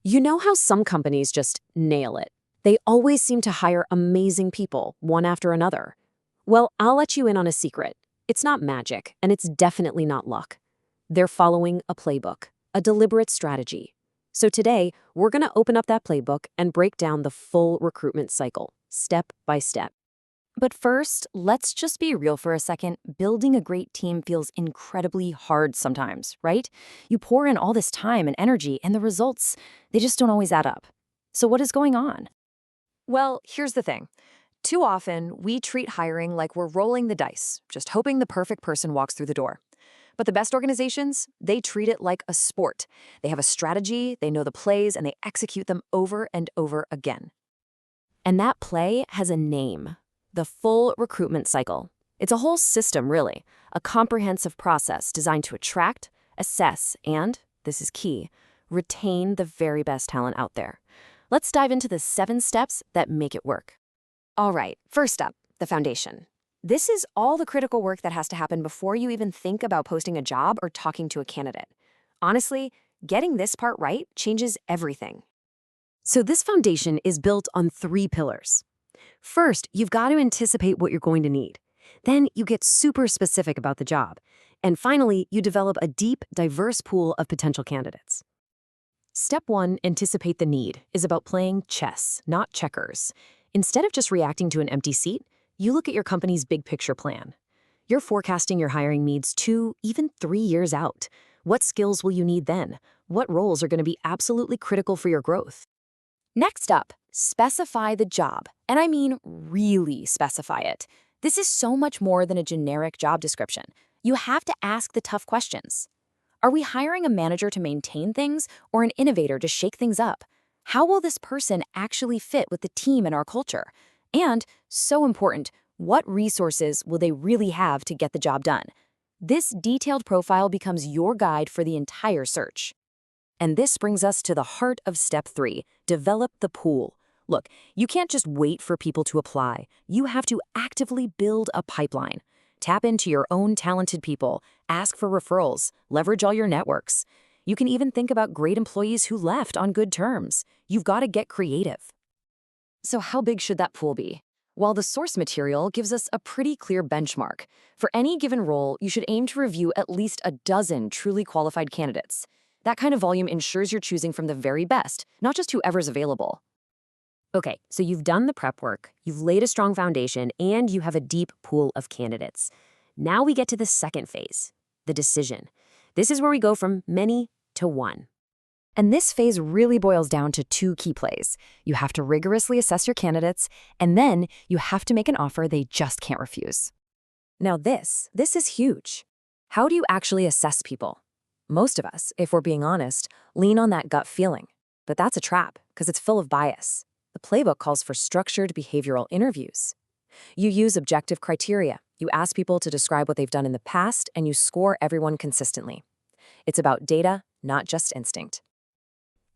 You know how some companies just nail it? They always seem to hire amazing people, one after another. Well, I'll let you in on a secret. It's not magic, and it's definitely not luck. They're following a playbook, a deliberate strategy. So today, we're going to open up that playbook and break down the full recruitment cycle, step by step. But first, let's just be real for a second. Building a great team feels incredibly hard sometimes, right? You pour in all this time and energy, and the results, they just don't always add up. So what is going on? Well, here's the thing. Too often, we treat hiring like we're rolling the dice, just hoping the perfect person walks through the door. But the best organizations, they treat it like a sport. They have a strategy, they know the plays, and they execute them over and over again. And that play has a name: the full recruitment cycle. It's a whole system, really, a comprehensive process designed to attract, assess, and, this is key, retain the very best talent out there. Let's dive into the 7 steps that make it work. All right, first up, the foundation. This is all the critical work that has to happen before you even think about posting a job or talking to a candidate. Honestly, getting this part right changes everything. So this foundation is built on 3 pillars. First, you've got to anticipate what you're going to need. Then you get super specific about the job. And finally, you develop a deep, diverse pool of potential candidates. Step 1, anticipate the need, is about playing chess, not checkers. Instead of just reacting to an empty seat, you look at your company's big picture plan. You're forecasting your hiring needs 2, even 3 years out. What skills will you need then? What roles are going to be absolutely critical for your growth? Next up, specify the job. And I mean really specify it. This is so much more than a generic job description. You have to ask the tough questions. Are we hiring a manager to maintain things or an innovator to shake things up? How will this person actually fit with the team and our culture? And, so important, what resources will they really have to get the job done? This detailed profile becomes your guide for the entire search. And this brings us to the heart of step 3, develop the pool. Look, you can't just wait for people to apply. You have to actively build a pipeline. Tap into your own talented people, ask for referrals, leverage all your networks. You can even think about great employees who left on good terms. You've got to get creative. So how big should that pool be? Well, the source material gives us a pretty clear benchmark. For any given role, you should aim to review at least a dozen truly qualified candidates. That kind of volume ensures you're choosing from the very best, not just whoever's available. Okay, so you've done the prep work, you've laid a strong foundation, and you have a deep pool of candidates. Now we get to the second phase, the decision. This is where we go from many to one. And this phase really boils down to 2 key plays. You have to rigorously assess your candidates, and then you have to make an offer they just can't refuse. Now this is huge. How do you actually assess people? Most of us, if we're being honest, lean on that gut feeling. But that's a trap, because it's full of bias. The playbook calls for structured behavioral interviews. You use objective criteria. You ask people to describe what they've done in the past, and you score everyone consistently. It's about data, not just instinct.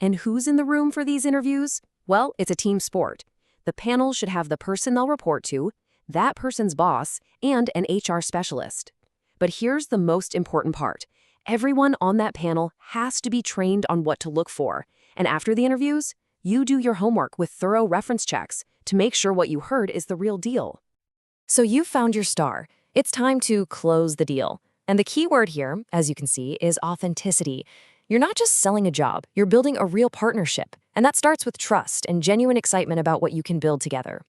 And who's in the room for these interviews? Well, it's a team sport. The panel should have the person they'll report to, that person's boss, and an HR specialist. But here's the most important part. Everyone on that panel has to be trained on what to look for. And after the interviews, you do your homework with thorough reference checks to make sure what you heard is the real deal. So you've found your star. It's time to close the deal. And the key word here, as you can see, is authenticity. You're not just selling a job, you're building a real partnership. And that starts with trust and genuine excitement about what you can build together.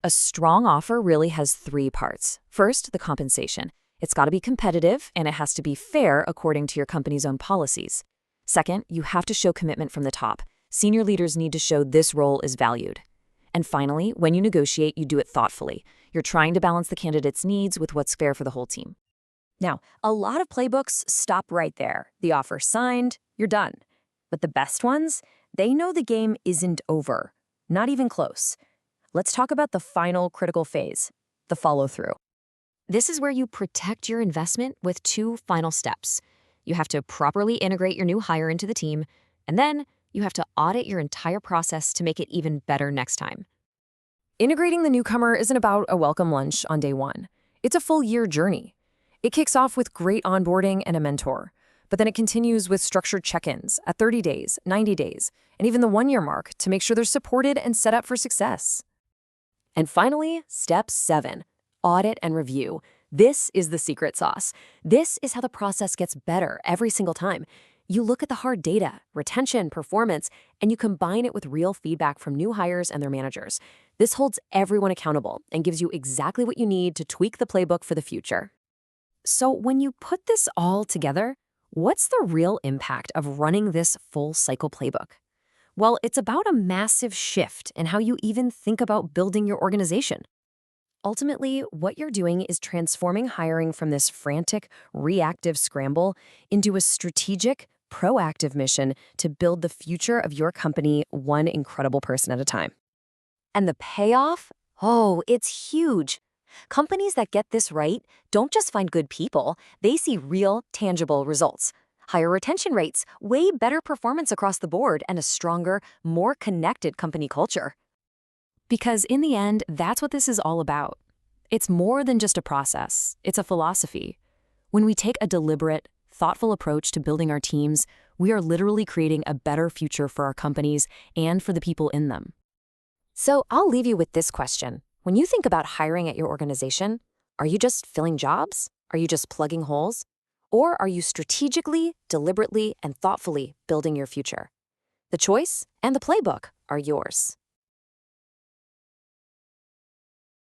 A strong offer really has 3 parts. First, the compensation. It's got to be competitive, and it has to be fair according to your company's own policies. Second, you have to show commitment from the top. Senior leaders need to show this role is valued. And finally, when you negotiate, you do it thoughtfully. You're trying to balance the candidate's needs with what's fair for the whole team. Now, a lot of playbooks stop right there. The offer's signed, you're done. But the best ones, they know the game isn't over. Not even close. Let's talk about the final critical phase, the follow-through. This is where you protect your investment with 2 final steps. You have to properly integrate your new hire into the team, and then you have to audit your entire process to make it even better next time. Integrating the newcomer isn't about a welcome lunch on day 1. It's a full-year journey. It kicks off with great onboarding and a mentor. But then it continues with structured check-ins at 30 days, 90 days, and even the 1-year mark to make sure they're supported and set up for success. And finally, step 7, audit and review. This is the secret sauce. This is how the process gets better every single time. You look at the hard data, retention, performance, and you combine it with real feedback from new hires and their managers. This holds everyone accountable and gives you exactly what you need to tweak the playbook for the future. So when you put this all together, what's the real impact of running this full cycle playbook? Well, it's about a massive shift in how you even think about building your organization. Ultimately, what you're doing is transforming hiring from this frantic, reactive scramble into a strategic, proactive mission to build the future of your company one incredible person at a time. And the payoff? Oh, it's huge. Companies that get this right don't just find good people, they see real, tangible results. Higher retention rates, way better performance across the board, and a stronger, more connected company culture. Because in the end, that's what this is all about. It's more than just a process, it's a philosophy. When we take a deliberate, thoughtful approach to building our teams, we are literally creating a better future for our companies and for the people in them. So I'll leave you with this question. When you think about hiring at your organization, are you just filling jobs? Are you just plugging holes? Or are you strategically, deliberately, and thoughtfully building your future? The choice and the playbook are yours.